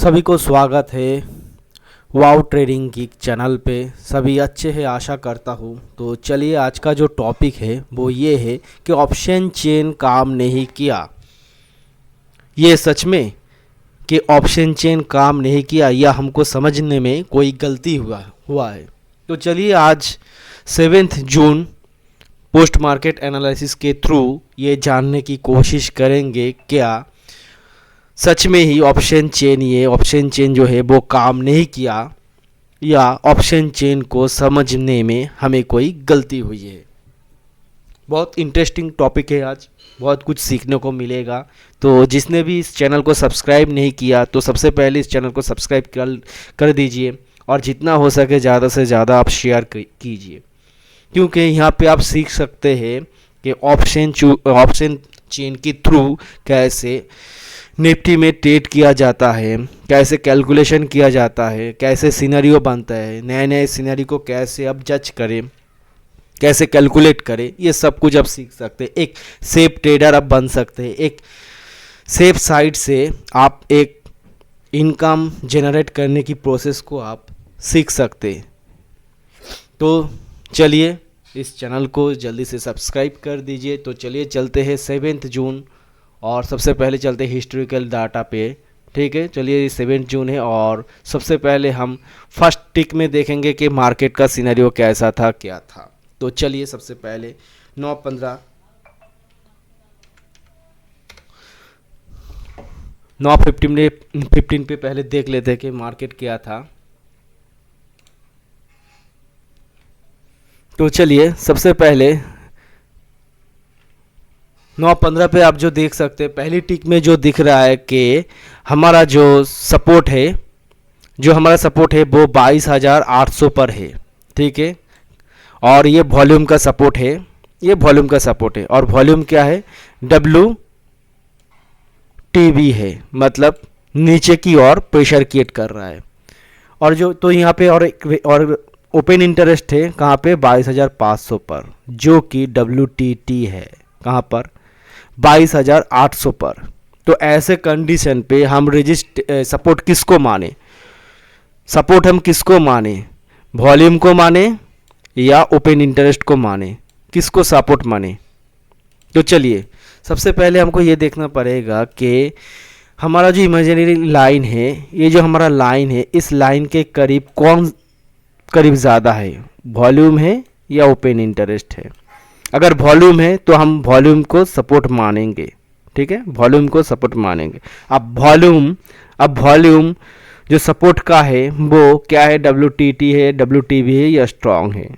सभी को स्वागत है वाव ट्रेडिंग की चैनल पे। सभी अच्छे हैं आशा करता हूँ। तो चलिए आज का जो टॉपिक है वो ये है कि ऑप्शन चेन काम नहीं किया। ये सच में कि ऑप्शन चेन काम नहीं किया या हमको समझने में कोई गलती हुआ है। तो चलिए आज 7 जून पोस्ट मार्केट एनालिसिस के थ्रू ये जानने की कोशिश करेंगे क्या सच में ही ऑप्शन चेन जो है वो काम नहीं किया या ऑप्शन चेन को समझने में हमें कोई गलती हुई है। बहुत इंटरेस्टिंग टॉपिक है, आज बहुत कुछ सीखने को मिलेगा। तो जिसने भी इस चैनल को सब्सक्राइब नहीं किया तो सबसे पहले इस चैनल को सब्सक्राइब कर दीजिए और जितना हो सके ज़्यादा से ज़्यादा आप शेयर कीजिए, क्योंकि यहाँ पे आप सीख सकते हैं कि ऑप्शन चेन के थ्रू कैसे निफ्टी में ट्रेड किया जाता है, कैसे कैलकुलेशन किया जाता है, कैसे सिनेरियो बनता है, नए नए सिनेरियो को कैसे आप जज करें, कैसे कैलकुलेट करें, ये सब कुछ आप सीख सकते हैं। एक सेफ ट्रेडर आप बन सकते हैं। एक सेफ साइड से आप एक इनकम जनरेट करने की प्रोसेस को आप सीख सकते हैं। तो चलिए इस चैनल को जल्दी से सब्सक्राइब कर दीजिए। तो चलिए चलते हैं 7 जून और सबसे पहले चलते हैं हिस्टोरिकल डाटा पे। ठीक है, चलिए 7 जून है और सबसे पहले हम फर्स्ट टिक में देखेंगे कि मार्केट का सिनेरियो कैसा था, क्या था। तो चलिए सबसे पहले 9:15 पे पहले देख लेते हैं कि मार्केट क्या था। तो चलिए सबसे पहले 9:15 पे आप जो देख सकते हैं, पहली टिक में जो दिख रहा है कि हमारा जो सपोर्ट है वो 22,800 पर है। ठीक है, और ये वॉल्यूम का सपोर्ट है, और वॉल्यूम क्या है, WTB है, मतलब नीचे की ओर प्रेशर क्रिएट कर रहा है। और जो तो यहाँ पे और ओपन इंटरेस्ट है कहाँ पे, 22,500 पर, जो कि WTT है कहाँ पर, 22,800 पर। तो ऐसे कंडीशन पे हम सपोर्ट किसको माने, वॉल्यूम को माने या ओपन इंटरेस्ट को माने, किसको सपोर्ट माने। तो चलिए सबसे पहले हमको ये देखना पड़ेगा कि हमारा जो इमेजिनरी लाइन है, ये जो हमारा लाइन है, इस लाइन के करीब ज़्यादा है, वॉल्यूम है या ओपन इंटरेस्ट है। अगर वॉल्यूम है तो हम वॉल्यूम को सपोर्ट मानेंगे। ठीक है, वॉल्यूम को सपोर्ट मानेंगे। अब वॉल्यूम जो सपोर्ट का है वो क्या है, WTT है, WTB है या स्ट्रॉन्ग है।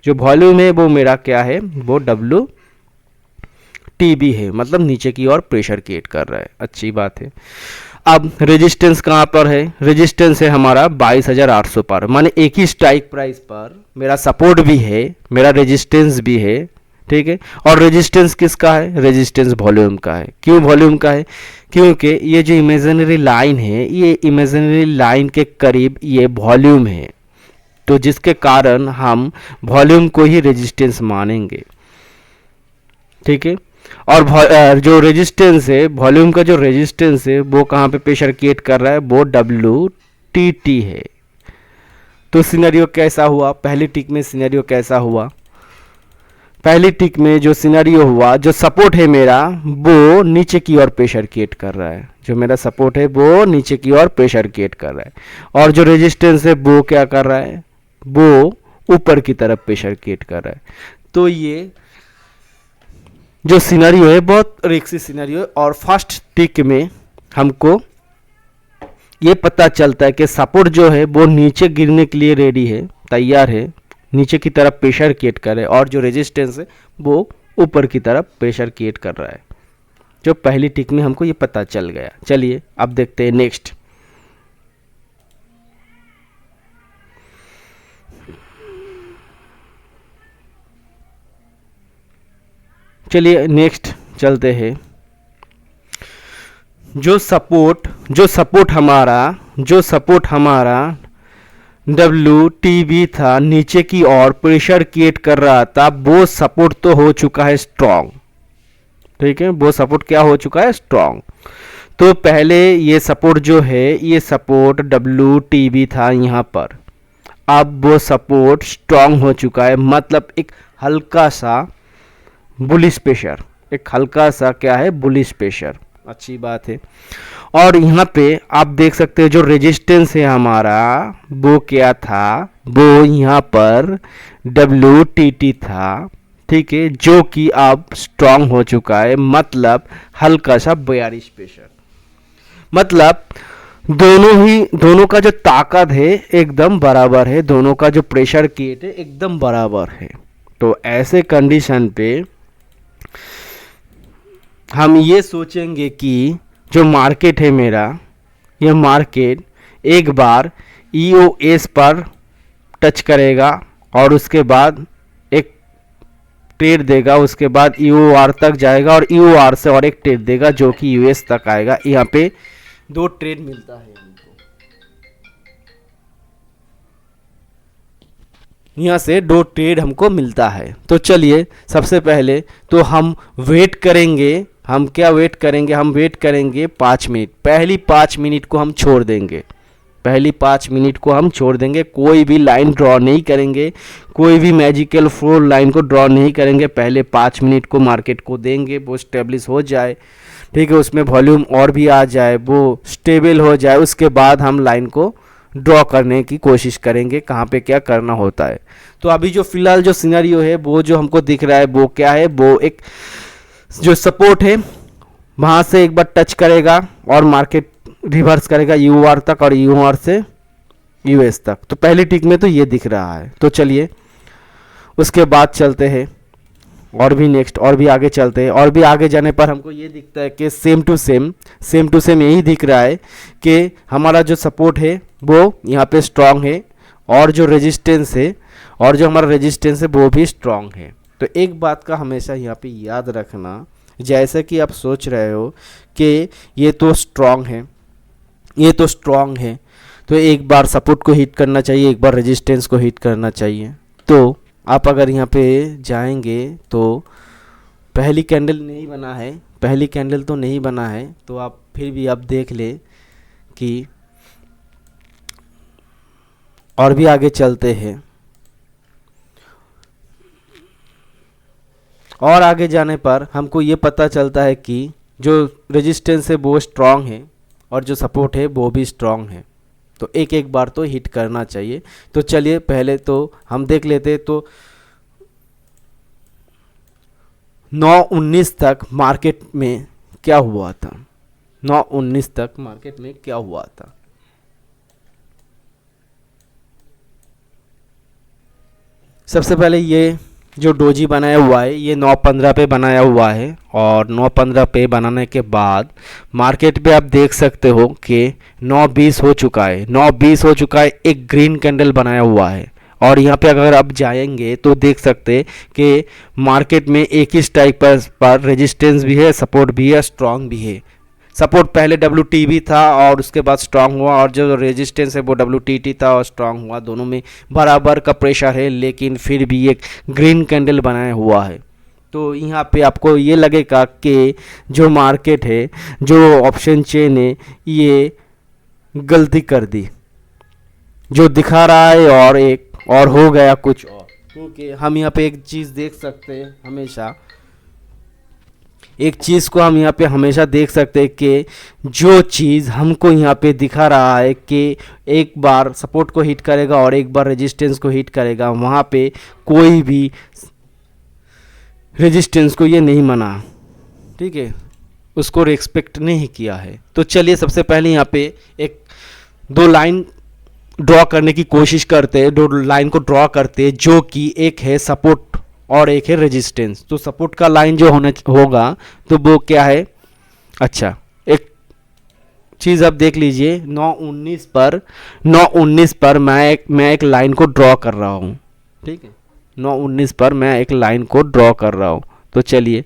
जो वॉल्यूम है वो मेरा क्या है, वो WTB है, मतलब नीचे की ओर प्रेशर क्रिएट कर रहा है। अच्छी बात है। अब रेजिस्टेंस कहाँ पर है, रेजिस्टेंस है हमारा 22,800 पर, माने एक ही स्ट्राइक प्राइस पर मेरा सपोर्ट भी है, मेरा रेजिस्टेंस भी है। ठीक है, और रेजिस्टेंस किसका है, रेजिस्टेंस वॉल्यूम का है। क्यों वॉल्यूम का है, क्योंकि ये जो इमेजिनरी लाइन है, ये इमेजिनरी लाइन के करीब ये वॉल्यूम है, तो जिसके कारण हम वॉल्यूम को ही रेजिस्टेंस मानेंगे। ठीक है, और जो रेजिस्टेंस है, वॉल्यूम का जो रेजिस्टेंस है वो कहाँ पे प्रेशर क्रिएट कर रहा है, वो WTT है। तो सिनेरियो कैसा हुआ, पहली टिक में सिनेरियो कैसा हुआ, पहली टिक में जो सिनेरियो हुआ, जो सपोर्ट है मेरा वो नीचे की ओर प्रेशर क्रिएट कर रहा है, जो मेरा सपोर्ट है वो नीचे की ओर प्रेशर क्रिएट कर रहा है, और जो रेजिस्टेंस है वो क्या कर रहा है, वो ऊपर की तरफ प्रेशर क्रिएट कर रहा है। तो ये जो सिनेरियो है बहुत रिस्की सिनेरियो है। और फर्स्ट टिक में हमको ये पता चलता है कि सपोर्ट जो है वो नीचे गिरने के लिए रेडी है, तैयार है, नीचे की तरफ प्रेशर क्रिएट कर रहा है, और जो रेजिस्टेंस है वो ऊपर की तरफ प्रेशर क्रिएट कर रहा है। जो पहली टिक में हमको ये पता चल गया। चलिए अब देखते हैं नेक्स्ट। चलिए नेक्स्ट चलते हैं। जो सपोर्ट हमारा WTB था, नीचे की ओर प्रेशर क्रिएट कर रहा था, वो सपोर्ट तो हो चुका है स्ट्रॉन्ग। ठीक है, वो सपोर्ट क्या हो चुका है, स्ट्रॉन्ग। तो पहले ये सपोर्ट जो है, ये सपोर्ट WTB था यहाँ पर, अब वो सपोर्ट स्ट्रांग हो चुका है, मतलब एक हल्का सा बुलिश प्रेशर, एक हल्का सा क्या है, बुलिश प्रेशर, अच्छी बात है। और यहाँ पे आप देख सकते हो जो रेजिस्टेंस है हमारा, वो क्या था, वो यहाँ पर WTT था, ठीक है, जो कि अब स्ट्रांग हो चुका है, मतलब हल्का सा बेयरिश प्रेशर, मतलब दोनों का जो ताकत है एकदम बराबर है, दोनों का जो प्रेशर गेट है एकदम बराबर है। तो ऐसे कंडीशन पे हम ये सोचेंगे कि जो मार्केट है मेरा, यह मार्केट एक बार EOS पर टच करेगा और उसके बाद एक ट्रेड देगा, उसके बाद EOR तक जाएगा और EOR से और एक ट्रेड देगा जो कि US तक आएगा। यहाँ पे 2 ट्रेड मिलता है हमको, यहाँ से 2 ट्रेड हमको मिलता है। तो चलिए सबसे पहले तो हम वेट करेंगे, हम क्या वेट करेंगे, हम वेट करेंगे 5 मिनट, पहली 5 मिनट को हम छोड़ देंगे, पहली 5 मिनट को हम छोड़ देंगे, कोई भी लाइन ड्रॉ नहीं करेंगे, कोई भी मैजिकल फ्लोर लाइन को ड्रॉ नहीं करेंगे, पहले 5 मिनट को मार्केट को देंगे, वो स्टेब्लिश हो जाए, ठीक है, उसमें वॉल्यूम और भी आ जाए, वो स्टेबल हो जाए, उसके बाद हम लाइन को ड्रॉ करने की कोशिश करेंगे कहाँ पे क्या करना होता है। तो अभी जो फिलहाल जो सिनेरियो है वो जो हमको दिख रहा है वो क्या है, वो एक जो सपोर्ट है वहाँ से एक बार टच करेगा और मार्केट रिवर्स करेगा EOR तक और EOR से US तक। तो पहली टिक में तो ये दिख रहा है। तो चलिए उसके बाद चलते हैं और भी नेक्स्ट, और भी आगे चलते हैं, और भी आगे जाने पर हमको ये दिखता है कि सेम टू सेम यही दिख रहा है कि हमारा जो सपोर्ट है वो यहाँ पे स्ट्रांग है और जो रेजिस्टेंस है वो भी स्ट्रांग है। तो एक बात का हमेशा यहाँ पे याद रखना, जैसे कि आप सोच रहे हो कि ये तो स्ट्रांग है, तो एक बार सपोर्ट को हिट करना चाहिए, एक बार रेजिस्टेंस को हिट करना चाहिए। तो आप अगर यहाँ पे जाएंगे तो पहली कैंडल तो नहीं बना है, तो आप फिर भी आप देख ले कि और भी आगे चलते हैं, और आगे जाने पर हमको ये पता चलता है कि जो रेजिस्टेंस है वो स्ट्रांग है और जो सपोर्ट है वो भी स्ट्रांग है, तो एक एक बार तो हिट करना चाहिए। तो चलिए पहले तो हम देख लेते, तो 9:19 तक मार्केट में क्या हुआ था, 9:19 तक मार्केट में क्या हुआ था। सबसे पहले ये जो डोजी बनाया हुआ है ये 9:15 पे बनाया हुआ है, और 9:15 पे बनाने के बाद मार्केट पे आप देख सकते हो कि 9:20 हो चुका है, एक ग्रीन कैंडल बनाया हुआ है। और यहाँ पे अगर आप जाएंगे तो देख सकते कि मार्केट में एक ही टाइप पर रेजिस्टेंस भी है, सपोर्ट भी है, स्ट्रांग भी है। सपोर्ट पहले WTB था और उसके बाद स्ट्रांग हुआ, और जो रेजिस्टेंस है वो WTT था और स्ट्रांग हुआ, दोनों में बराबर का प्रेशर है, लेकिन फिर भी एक ग्रीन कैंडल बनाया हुआ है। तो यहाँ पे आपको ये लगेगा कि जो मार्केट है, जो ऑप्शन चेन है, ये गलती कर दी, जो दिखा रहा है और एक और हो गया कुछ और। क्योंकि हम यहाँ पे एक चीज़ देख सकते हैं, हम यहाँ पे हमेशा देख सकते हैं कि जो चीज़ हमको यहाँ पे दिखा रहा है कि एक बार सपोर्ट को हिट करेगा और एक बार रेजिस्टेंस को हिट करेगा, वहाँ पे कोई भी रेजिस्टेंस को ये नहीं माना, ठीक है, उसको रिस्पेक्ट नहीं किया है। तो चलिए सबसे पहले यहाँ पे एक 2 लाइन ड्रॉ करने की कोशिश करते हैं, 2 लाइन को ड्रॉ करते हैं, जो कि एक है सपोर्ट और एक है रेजिस्टेंस। तो सपोर्ट का लाइन जो होगा तो वो क्या है, अच्छा एक चीज़ आप देख लीजिए, 9:19 पर मैं एक लाइन को ड्रॉ कर रहा हूँ, ठीक है, 9:19 पर मैं एक लाइन को ड्रॉ कर रहा हूँ। तो चलिए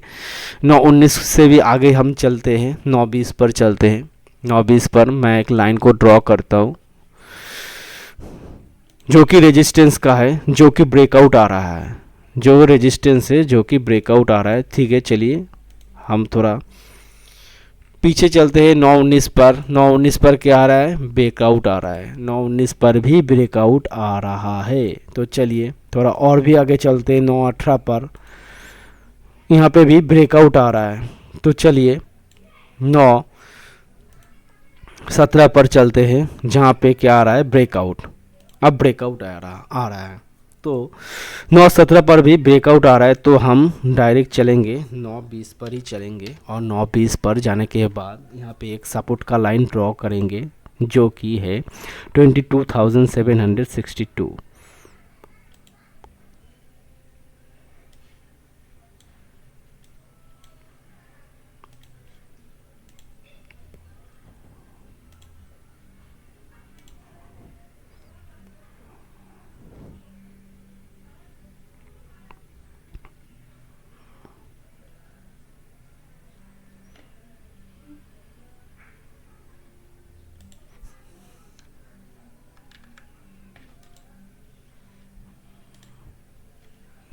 9:19 से भी आगे हम चलते हैं, 9:20 पर चलते हैं। 9:20 पर मैं एक लाइन को ड्रॉ करता हूँ जो कि रेजिस्टेंस का है, जो कि ब्रेकआउट आ रहा है, जो रेजिस्टेंस है जो कि ब्रेकआउट आ रहा है, ठीक है। चलिए हम थोड़ा पीछे चलते हैं 9:19 पर। 9:19 पर क्या आ रहा है, ब्रेकआउट आ रहा है। 9:19 पर भी ब्रेकआउट आ रहा है। तो चलिए थोड़ा और भी आगे चलते हैं। 9:18 पर यहाँ पे भी ब्रेकआउट आ रहा है। तो चलिए 9:17 पर चलते हैं, जहाँ पे क्या आ रहा है, ब्रेकआउट। अब ब्रेकआउट आ रहा है। तो 9:17 पर भी ब्रेकआउट आ रहा है, तो हम डायरेक्ट चलेंगे 9:20 पर ही चलेंगे। और 9:20 पर जाने के बाद यहाँ पे एक सपोर्ट का लाइन ड्रॉ करेंगे, जो कि है 22,762।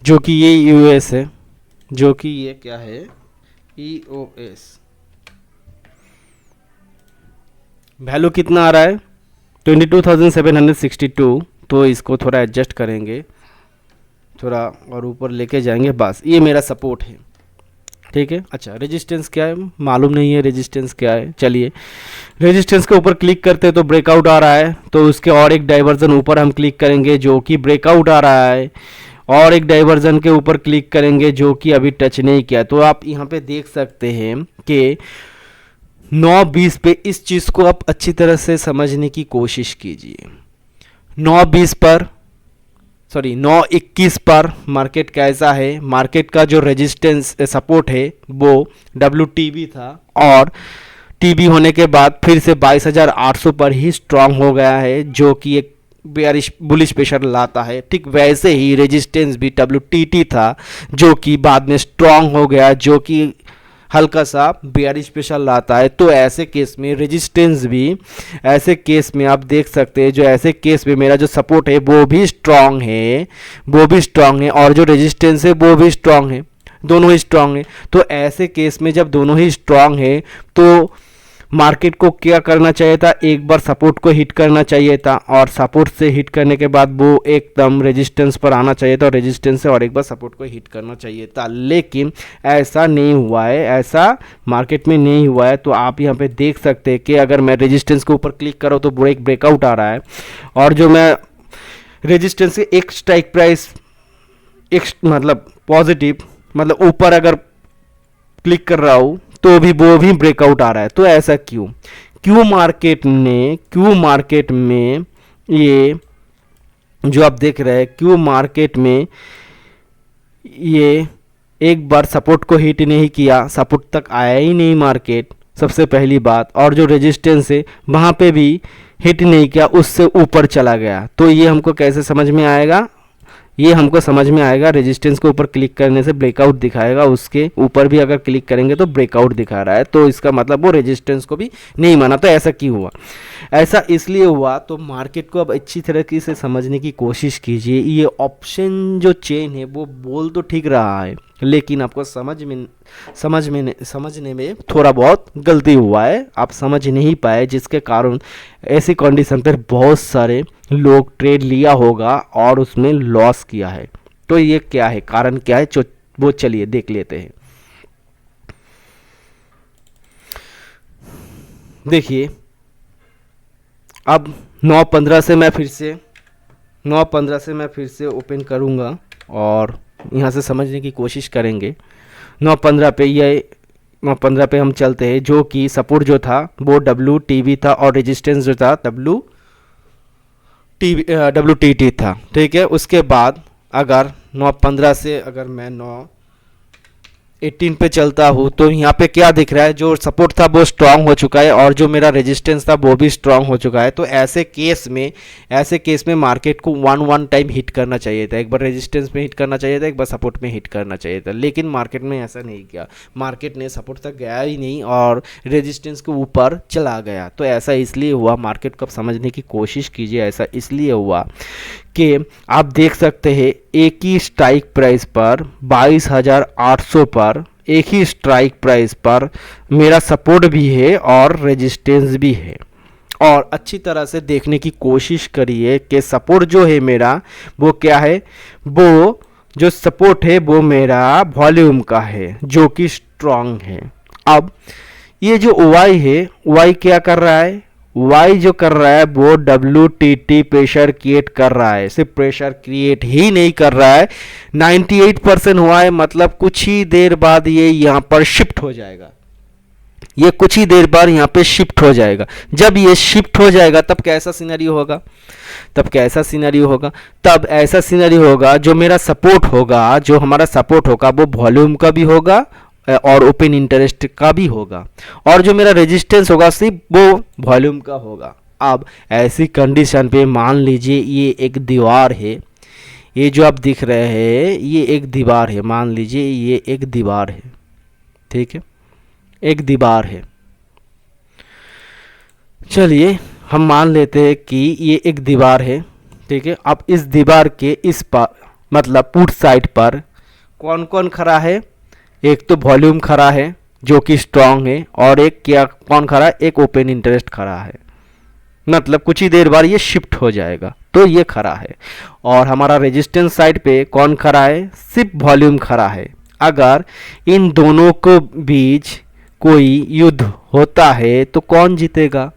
जो कि ये यूएस है, जो कि ये क्या है, EOS। वैल्यू कितना आ रहा है, 22,762। तो इसको थोड़ा एडजस्ट करेंगे, थोड़ा और ऊपर लेके जाएंगे। बस ये मेरा सपोर्ट है, ठीक है। अच्छा, रेजिस्टेंस क्या है मालूम नहीं है, रेजिस्टेंस क्या है। चलिए रेजिस्टेंस के ऊपर क्लिक करते हैं तो ब्रेकआउट आ रहा है, तो उसके और एक डाइवर्जन ऊपर हम क्लिक करेंगे, जो कि ब्रेकआउट आ रहा है। और एक डाइवर्जन के ऊपर क्लिक करेंगे, जो कि अभी टच नहीं किया। तो आप यहाँ पे देख सकते हैं कि 9:20 पे इस चीज़ को आप अच्छी तरह से समझने की कोशिश कीजिए। 9:20 पर, सॉरी 9:21 पर मार्केट कैसा है, मार्केट का जो रेजिस्टेंस सपोर्ट है वो WTB था, और टीबी होने के बाद फिर से 22,800 पर ही स्ट्रांग हो गया है, जो कि एक बेयरिश बुलिश प्रेशर लाता है। ठीक वैसे ही रेजिस्टेंस भी WTT था, जो कि बाद में स्ट्रांग हो गया, जो कि हल्का सा बेयरिश प्रेशर लाता है। तो ऐसे केस में रेजिस्टेंस भी, ऐसे केस में आप देख सकते हैं, जो ऐसे केस में मेरा जो सपोर्ट है वो भी स्ट्रांग है, वो भी स्ट्रांग है, और जो रेजिस्टेंस है वो भी स्ट्रांग है, दोनों ही स्ट्रांग है। तो ऐसे केस में जब दोनों ही स्ट्रांग है, तो मार्केट को क्या करना चाहिए था, एक बार सपोर्ट को हिट करना चाहिए था, और सपोर्ट से हिट करने के बाद वो एकदम रेजिस्टेंस पर आना चाहिए था, और रेजिस्टेंस से और एक बार सपोर्ट को हिट करना चाहिए था। लेकिन ऐसा नहीं हुआ है, ऐसा मार्केट में नहीं हुआ है। तो आप यहाँ पे देख सकते हैं कि अगर मैं रेजिस्टेंस के ऊपर क्लिक करूँ तो ब्रेकआउट आ रहा है, और जो मैं रेजिस्टेंस से एक स्ट्राइक प्राइस, एक मतलब पॉजिटिव, मतलब ऊपर अगर क्लिक कर रहा हूँ तो भी वो भी ब्रेकआउट आ रहा है। तो ऐसा क्यों, क्यों मार्केट में ये जो आप देख रहे हैं, क्यों मार्केट में ये एक बार सपोर्ट को हिट नहीं किया, सपोर्ट तक आया ही नहीं मार्केट, सबसे पहली बात। और जो रेजिस्टेंस है वहाँ पे भी हिट नहीं किया, उससे ऊपर चला गया। तो ये हमको कैसे समझ में आएगा, ये हमको समझ में आएगा, रेजिस्टेंस के ऊपर क्लिक करने से ब्रेकआउट दिखाएगा, उसके ऊपर भी अगर क्लिक करेंगे तो ब्रेकआउट दिखा रहा है, तो इसका मतलब वो रेजिस्टेंस को भी नहीं माना। तो ऐसा क्यों हुआ, ऐसा इसलिए हुआ। तो मार्केट को अब अच्छी तरीके से समझने की कोशिश कीजिए। ये ऑप्शन जो चेन है वो बोल तो ठीक रहा है, लेकिन आपको समझने में थोड़ा बहुत गलती हुआ है, आप समझ नहीं पाए, जिसके कारण ऐसी कंडीशन पर बहुत सारे लोग ट्रेड लिया होगा और उसमें लॉस किया है। तो ये क्या है, कारण क्या है, वो चलिए देख लेते हैं। देखिए अब 9:15 से मैं फिर से ओपन करूंगा और यहाँ से समझने की कोशिश करेंगे। 9:15 पे हम चलते हैं, जो कि सपोर्ट जो था वो WTB था, और रेजिस्टेंस जो था WTT था, ठीक है। उसके बाद अगर 9:15 से अगर मैं 9:18 पे चलता हूँ, तो यहाँ पे क्या दिख रहा है, जो सपोर्ट था वो स्ट्रांग हो चुका है, और जो मेरा रेजिस्टेंस था वो भी स्ट्रांग हो चुका है। तो ऐसे केस में मार्केट को वन टाइम हिट करना चाहिए था, एक बार रेजिस्टेंस में हिट करना चाहिए था, एक बार सपोर्ट में हिट करना चाहिए था। लेकिन मार्केट में ऐसा नहीं किया, मार्केट ने सपोर्ट तक गया ही नहीं और रेजिस्टेंस के ऊपर चला गया। तो ऐसा इसलिए हुआ, मार्केट को समझने की कोशिश कीजिए। ऐसा इसलिए हुआ कि आप देख सकते हैं एक ही स्ट्राइक प्राइस पर 22,800 पर एक ही स्ट्राइक प्राइस पर मेरा सपोर्ट भी है और रेजिस्टेंस भी है। और अच्छी तरह से देखने की कोशिश करिए कि सपोर्ट जो है मेरा वो क्या है, वो जो सपोर्ट है वो मेरा वॉल्यूम का है जो कि स्ट्रांग है। अब ये जो वाई है, वाई क्या कर रहा है, वाई जो कर रहा है वो WTT प्रेशर क्रिएट कर रहा है। सिर्फ प्रेशर क्रिएट ही नहीं कर रहा है, 98% हुआ है, मतलब कुछ ही देर बाद ये यहाँ पर शिफ्ट हो जाएगा। ये कुछ ही देर बाद यहाँ पे शिफ्ट हो जाएगा। जब ये शिफ्ट हो जाएगा तब कैसा सिनेरियो होगा, तब कैसा सिनेरियो होगा, तब ऐसा सिनेरियो होगा जो मेरा सपोर्ट होगा, जो हमारा सपोर्ट होगा वो वॉल्यूम का भी होगा और ओपन इंटरेस्ट का भी होगा, और जो मेरा रेजिस्टेंस होगा सिर्फ वो वॉल्यूम का होगा। अब ऐसी कंडीशन पे मान लीजिए ये एक दीवार है, ये जो आप दिख रहे हैं ये एक दीवार है, मान लीजिए ये एक दीवार है, ठीक है, एक दीवार है। चलिए हम मान लेते हैं कि ये एक दीवार है, ठीक है। अब इस दीवार के इस पार मतलब पुट साइड पर कौन कौन खड़ा है, एक तो वॉल्यूम खड़ा है जो कि स्ट्रांग है, और एक क्या कौन खड़ा है, एक ओपन इंटरेस्ट खड़ा है, मतलब कुछ ही देर बाद ये शिफ्ट हो जाएगा तो ये खड़ा है। और हमारा रेजिस्टेंस साइड पे कौन खड़ा है, सिर्फ वॉल्यूम खड़ा है। अगर इन दोनों को बीच कोई युद्ध होता है तो कौन जीतेगा,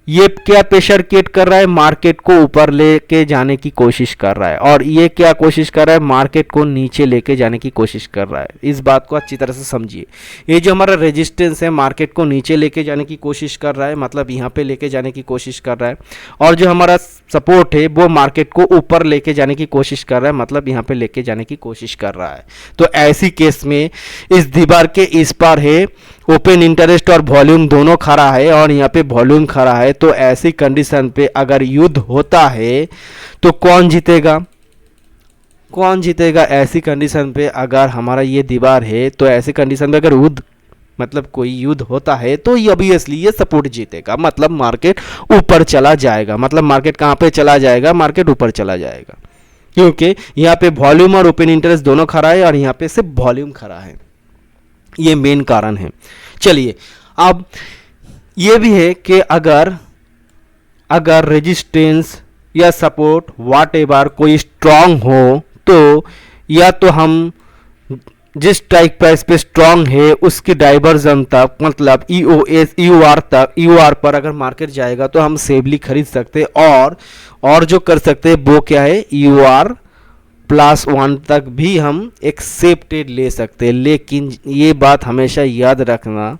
ये क्या प्रेशर क्रिएट कर रहा है, मार्केट को ऊपर लेके जाने की कोशिश कर रहा है, और ये क्या कोशिश कर रहा है, मार्केट को नीचे लेके जाने की कोशिश कर रहा है। इस बात को अच्छी तरह से समझिए। ये जो हमारा रेजिस्टेंस है मार्केट को नीचे लेके जाने की कोशिश कर रहा है, मतलब यहाँ पे लेके जाने की कोशिश कर रहा है, और जो हमारा सपोर्ट है वो मार्केट को ऊपर लेके जाने की कोशिश कर रहा है, मतलब यहाँ पे लेके जाने की कोशिश कर रहा है। तो ऐसी केस में इस दीवार के इस पार है ओपन इंटरेस्ट और वॉल्यूम दोनों खड़ा है, और यहाँ पे वॉल्यूम खड़ा है। तो ऐसी कंडीशन पे अगर युद्ध होता है तो कौन जीतेगा, कौन जीतेगा ऐसी कंडीशन पे, अगर हमारा ये दीवार है तो ऐसी कंडीशन पे अगर युद्ध मतलब कोई युद्ध होता है तो ऑब्वियसली ये सपोर्ट जीतेगा, मतलब मार्केट ऊपर चला जाएगा। मतलब मार्केट कहाँ पे चला जाएगा, मार्केट ऊपर चला जाएगा, क्योंकि यहाँ पे वॉल्यूम और ओपन इंटरेस्ट दोनों खड़ा है और यहाँ पे सिर्फ वॉल्यूम खड़ा है। ये मेन कारण है। चलिए अब ये भी है कि अगर रेजिस्टेंस या सपोर्ट वाट एवर कोई स्ट्रांग हो तो या तो हम जिस स्ट्राइक प्राइस पे स्ट्रांग है उसकी डाइवर्जन तक, मतलब EOR तक, EOR पर अगर मार्केट जाएगा तो हम सेफली खरीद सकते हैं, और जो कर सकते हैं वो क्या है, EOR +1 तक भी हम एक सेफ ट्रेड ले सकते हैं। लेकिन ये बात हमेशा याद रखना,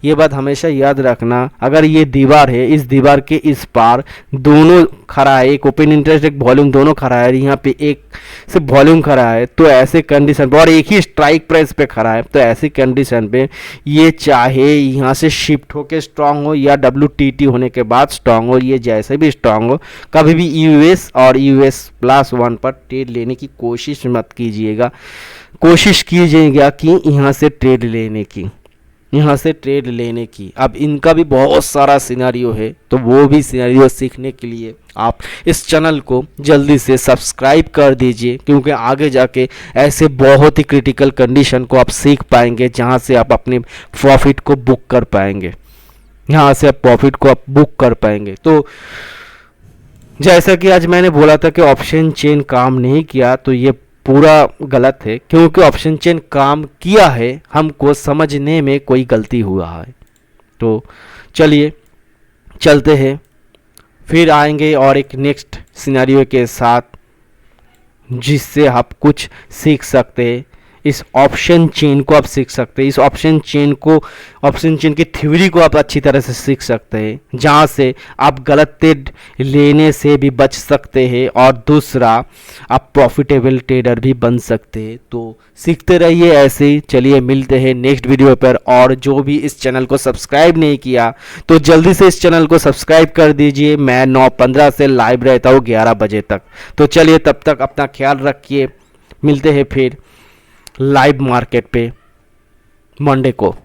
ये बात हमेशा याद रखना, अगर ये दीवार है, इस दीवार के इस पार दोनों खड़ा है, एक ओपन इंटरेस्ट एक वॉल्यूम दोनों खड़ा है, यहाँ पे एक सिर्फ वॉल्यूम खड़ा है, तो ऐसे कंडीशन पर, और एक ही स्ट्राइक प्राइस पे खड़ा है, तो ऐसी कंडीशन पे ये चाहे यहाँ से शिफ्ट होके स्ट्रांग हो या WTT होने के बाद स्ट्रांग हो, ये जैसे भी स्ट्रांग हो, कभी भी US और US +1 पर ट्रेड लेने की कोशिश मत कीजिएगा। कोशिश कीजिएगा कि यहाँ से ट्रेड लेने की, यहाँ से ट्रेड लेने की। अब इनका भी बहुत सारा सिनेरियो है, तो वो भी सिनेरियो सीखने के लिए आप इस चैनल को जल्दी से सब्सक्राइब कर दीजिए, क्योंकि आगे जाके ऐसे बहुत ही क्रिटिकल कंडीशन को आप सीख पाएंगे जहाँ से आप अपने प्रॉफिट को बुक कर पाएंगे, यहाँ से आप प्रॉफिट को आप बुक कर पाएंगे। तो जैसा कि आज मैंने बोला था कि ऑप्शन चेन काम नहीं किया, तो ये पूरा गलत है, क्योंकि ऑप्शन चेन काम किया है, हमको समझने में कोई गलती हुआ है। तो चलिए चलते हैं, फिर आएंगे और एक नेक्स्ट सिनेरियो के साथ, जिससे आप कुछ सीख सकते हैं। इस ऑप्शन चेन को आप सीख सकते हैं, इस ऑप्शन चेन की थ्योरी को आप अच्छी तरह से सीख सकते हैं, जहाँ से आप गलत ट्रेड लेने से भी बच सकते हैं, और दूसरा आप प्रॉफिटेबल ट्रेडर भी बन सकते हैं। तो सीखते रहिए ऐसे ही। चलिए मिलते हैं नेक्स्ट वीडियो पर, और जो भी इस चैनल को सब्सक्राइब नहीं किया तो जल्दी से इस चैनल को सब्सक्राइब कर दीजिए। मैं 9:15 से लाइव रहता हूँ 11 बजे तक। तो चलिए तब तक अपना ख्याल रखिए, मिलते हैं फिर लाइव मार्केट पे मंडे को।